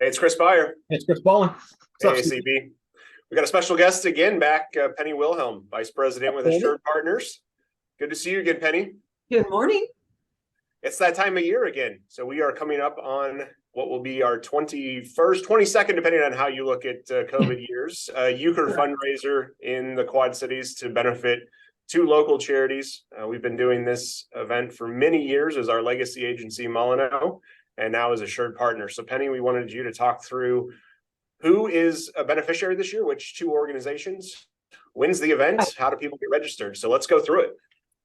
Hey, it's Chris Beyer. It's Chris Bowling. Hey, CB. We got a special guest again back, Penny Wilhelm, Vice President with AssuredPartners. Good to see you again, Penny. Good morning. It's that time of year again. So we are coming up on what will be our 21st, 22nd, depending on how you look at COVID years, Euchre fundraiser in the Quad Cities to benefit two local charities. We've been doing this event for many years as our legacy agency, Molyneaux, and now as AssuredPartners. So Penny, we wanted you to talk through who is a beneficiary this year, which two organizations, wins the event, how do people get registered? So let's go through it.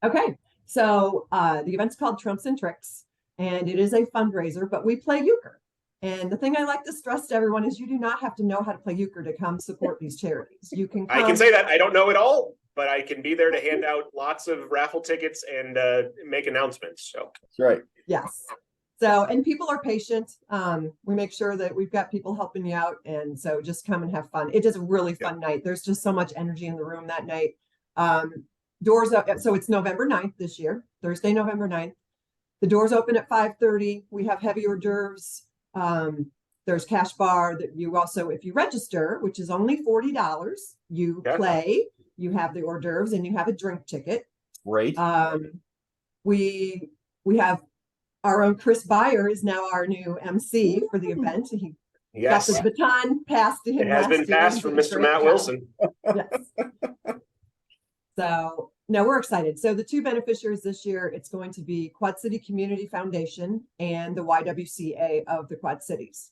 Okay, so the event's called Trumps and Tricks, and it is a fundraiser, but we play euchre. And the thing I like to stress to everyone is you do not have to know how to play euchre to come support these charities. You can come. I can say that I don't know it all, but I can be there to hand out lots of raffle tickets and make announcements. So that's right. Yes. So, and people are patient. We make sure that we've got people helping you out. And so just come and have fun. It is a really fun night. There's just so much energy in the room that night. Doors up. So it's November 9th this year, Thursday, November 9th. The doors open at 5:30. We have heavy hors d'oeuvres. There's cash bar that you also, if you register, which is only $40, you play, you have the hors d'oeuvres and you have a drink ticket. Great. We have our own Chris Beyer is now our new MC for the event. He got the baton passed to him. It has been passed from Mr. Matt Wilson. Yes. So no, we're excited. So the two beneficiaries this year, it's going to be Quad City Community Foundation and the YWCA of the Quad Cities.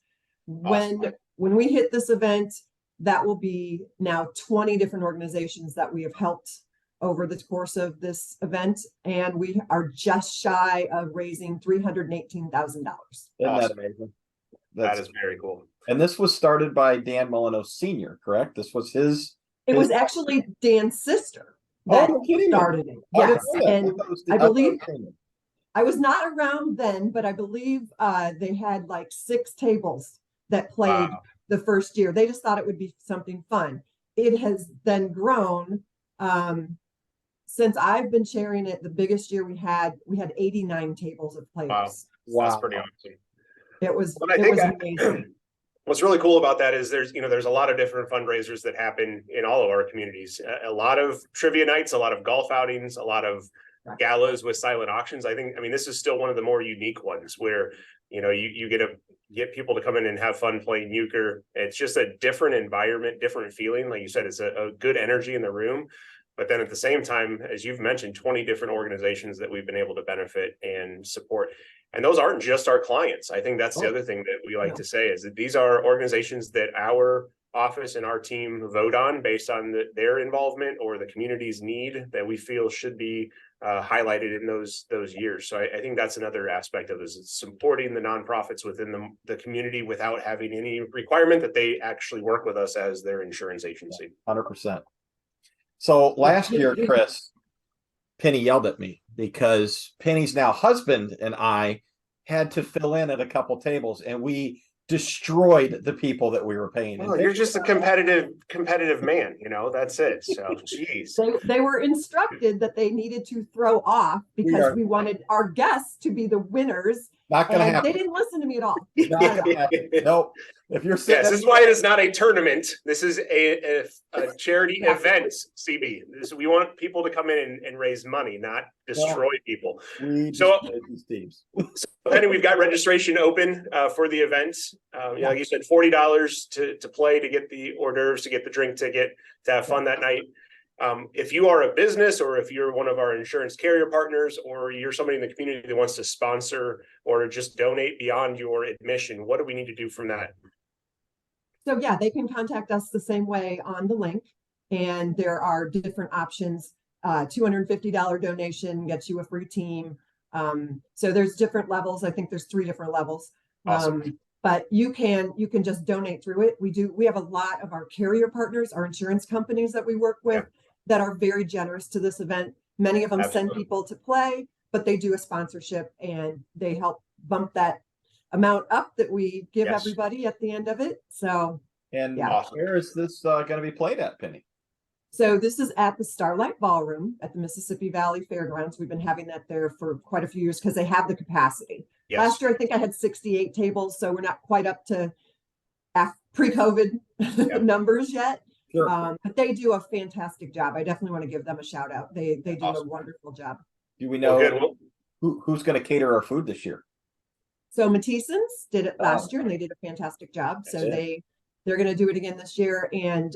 Awesome. When we hit this event, that will be now 20 different organizations that we have helped over the course of this event, and we are just shy of raising $318,000. Isn't that amazing? That is very cool. And this was started by Dan Molyneaux Sr., correct? This was his. It was actually Dan's sister that started it. Yes, and I believe I was not around then, but I believe they had like 6 tables that played the first year. They just thought it would be something fun. It has then grown. Since I've been chairing it, the biggest year we had 89 tables of players. Wow. That's pretty awesome. It was amazing. What's really cool about that is there's a lot of different fundraisers that happen in all of our communities. A lot of trivia nights, a lot of golf outings, a lot of galas with silent auctions. I mean, this is still one of the more unique ones where, you get people to come in and have fun playing euchre. It's just a different environment, different feeling. Like you said, it's a good energy in the room. But then at the same time, as you've mentioned, 20 different organizations that we've been able to benefit and support. And those aren't just our clients. I think that's the other thing that we like to say is that these are organizations that our office and our team vote on based on their involvement or the community's need that we feel should be highlighted in those years. So I think that's another aspect of this, is supporting the nonprofits within the community without having any requirement that they actually work with us as their insurance agency. 100%. So last year, Chris, Penny yelled at me because Penny's now husband and I had to fill in at a couple tables, and we destroyed the people that we were paying. Well, you're just a competitive man, that's it. So, geez. They were instructed that they needed to throw off because we wanted our guests to be the winners. Not going to happen. They didn't listen to me at all. Nope. If you're saying this is why it is not a tournament. This is a charity event, CB. We want people to come in and raise money, not destroy people. So, Penny, we've got registration open for the event. Like you said, $40 to play, to get the hors d'oeuvres, to get the drink ticket, to have fun that night. If you are a business, or if you're one of our insurance carrier partners, or you're somebody in the community that wants to sponsor or just donate beyond your admission, what do we need to do from that? So they can contact us the same way on the link, and there are different options. $250 donation gets you a free team. So there's different levels. I think there's 3 different levels. Awesome. But you can just donate through it. We have a lot of our carrier partners, our insurance companies that we work with that are very generous to this event. Many of them send people to play, but they do a sponsorship and they help bump that amount up that we give everybody at the end of it. So, where is this going to be played at, Penny? So this is at the Starlight Ballroom at the Mississippi Valley Fairgrounds. We've been having that there for quite a few years because they have the capacity. Last year, I think I had 68 tables, so we're not quite up to pre-COVID numbers yet. Sure. But they do a fantastic job. I definitely want to give them a shout out. They do Awesome. a wonderful job. Do we Well, know good. Well, who's going to cater our food this year? So Matison's did it last Oh, year and they did a fantastic job. So excellent. they're going to do it again this year. And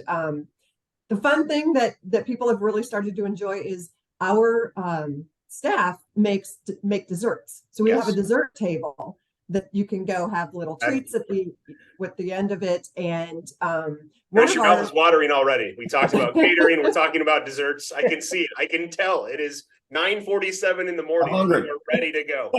the fun thing that people have really started to enjoy is our staff make desserts. So we have a Yes. dessert table that you can go have little treats at the end of it. And Chris, your mouth is watering already. We talked about catering. We're talking about desserts. I can see it. I can tell. It is 9:47 in the morning. I'm hungry. We're ready to go.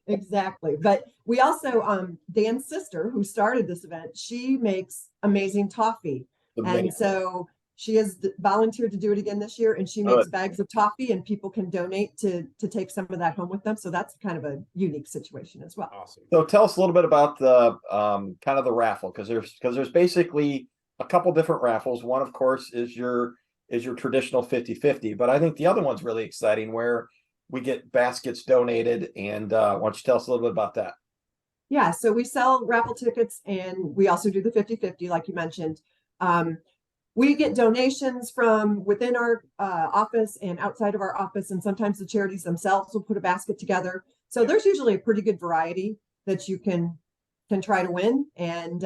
Exactly. But we also, Dan's sister, who started this event, she makes amazing toffee. And so she has volunteered to do it again this year, and she makes bags of toffee, and people can donate to take some of that home with them. So that's kind of a unique situation as well. Awesome. So tell us a little bit about the kind of the raffle, because there's basically a couple different raffles. One, of course, is your traditional 50-50, but I think the other one's really exciting, where we get baskets donated. And why don't you tell us a little bit about that? Yeah, so we sell raffle tickets, and we also do the 50-50, like you mentioned. We get donations from within our office and outside of our office, and sometimes the charities themselves will put a basket together. So there's usually a pretty good variety that you can try to win, and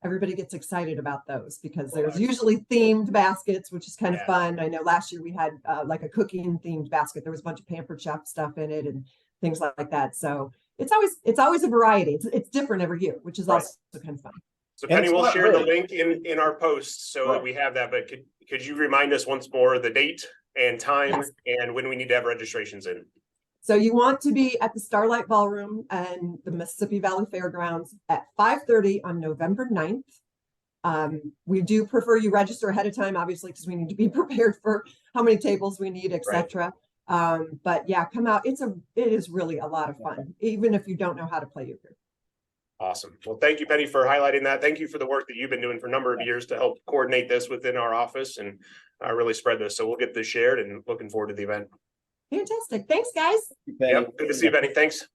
everybody gets excited about those because there's usually themed baskets, which is kind of fun. I know last year we had like a cooking themed basket. There was a bunch of Pampered Chef stuff in it and things like that. So it's always a variety. It's different every year, which is also kind of fun. So Penny, we'll share the link in our post so we have that. But could you remind us once more the date and time and when we need to have registrations in? So you want to be at the Starlight Ballroom and the Mississippi Valley Fairgrounds at 5:30 on November 9th. We do prefer you register ahead of time, obviously, because we need to be prepared for how many tables we need, etc. But yeah, come out. It is really a lot of fun, even if you don't know how to play euchre. Awesome. Well, thank you, Penny, for highlighting that. Thank you for the work that you've been doing for a number of years to help coordinate this within our office and really spread this. So we'll get this shared and looking forward to the event. Fantastic. Thanks, guys. Yep. Good to see you, Penny. Thanks.